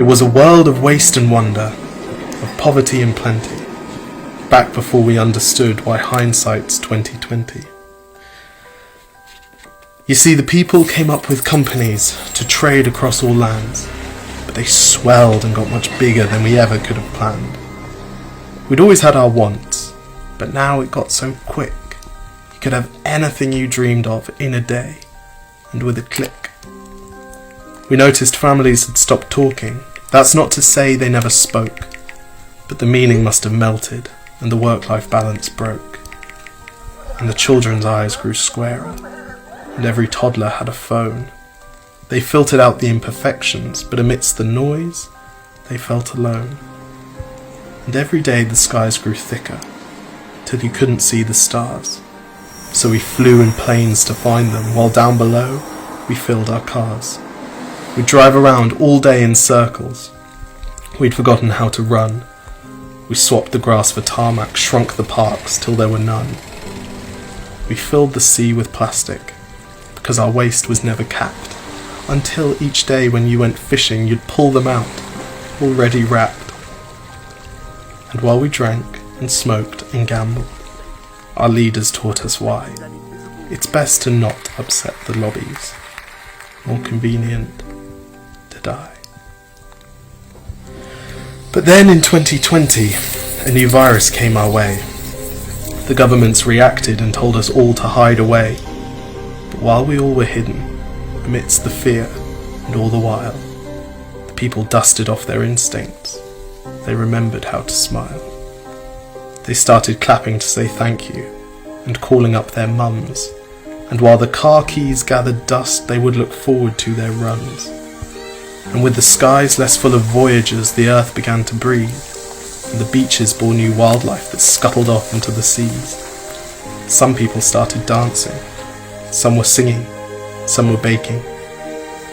It was a world of waste and wonder, of poverty and plenty, back before we understood why hindsight's 2020. You see, the people came up with companies to trade across all lands, but they swelled and got much bigger than we ever could have planned. We'd always had our wants, but now it got so quick. You could have anything you dreamed of in a day, and with a click. We noticed families had stopped talking. That's not to say they never spoke, but the meaning must have melted, and the work-life balance broke. And the children's eyes grew squarer, and every toddler had a phone. They filtered out the imperfections, but amidst the noise, they felt alone. And every day the skies grew thicker, till you couldn't see the stars. So we flew in planes to find them, while down below, we filled our cars. We'd drive around all day in circles. We'd forgotten how to run. We swapped the grass for tarmac, shrunk the parks till there were none. We filled the sea with plastic, because our waste was never capped, until each day when you went fishing you'd pull them out, already wrapped. And while we drank and smoked and gambled, our leaders taught us why. It's best to not upset the lobbies. More convenient to die. But then in 2020, a new virus came our way. The governments reacted and told us all to hide away. But while we all were hidden, amidst the fear and all the while, the people dusted off their instincts. They remembered how to smile. They started clapping to say thank you and calling up their mums. And while the car keys gathered dust, they would look forward to their runs. And with the skies less full of voyagers, the earth began to breathe, and the beaches bore new wildlife that scuttled off into the seas. Some people started dancing, some were singing, some were baking.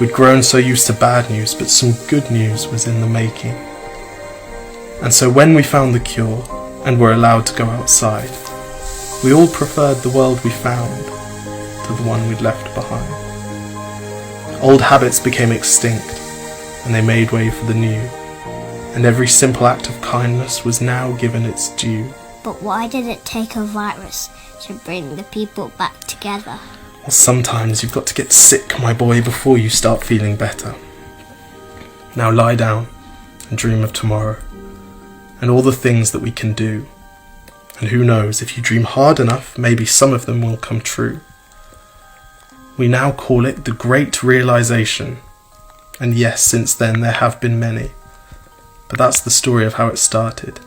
We'd grown so used to bad news, but some good news was in the making. And so when we found the cure, and were allowed to go outside, we all preferred the world we found to the one we'd left behind. Old habits became extinct, and they made way for the new, and every simple act of kindness was now given its due. But why did it take a virus to bring the people back together? Well, sometimes you've got to get sick, my boy, before you start feeling better. Now lie down and dream of tomorrow, and all the things that we can do. And who knows, if you dream hard enough, maybe some of them will come true. We now call it the Great Realization. And yes, since then there have been many. But that's the story of how it started,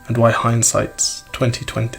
and why hindsight's 2020.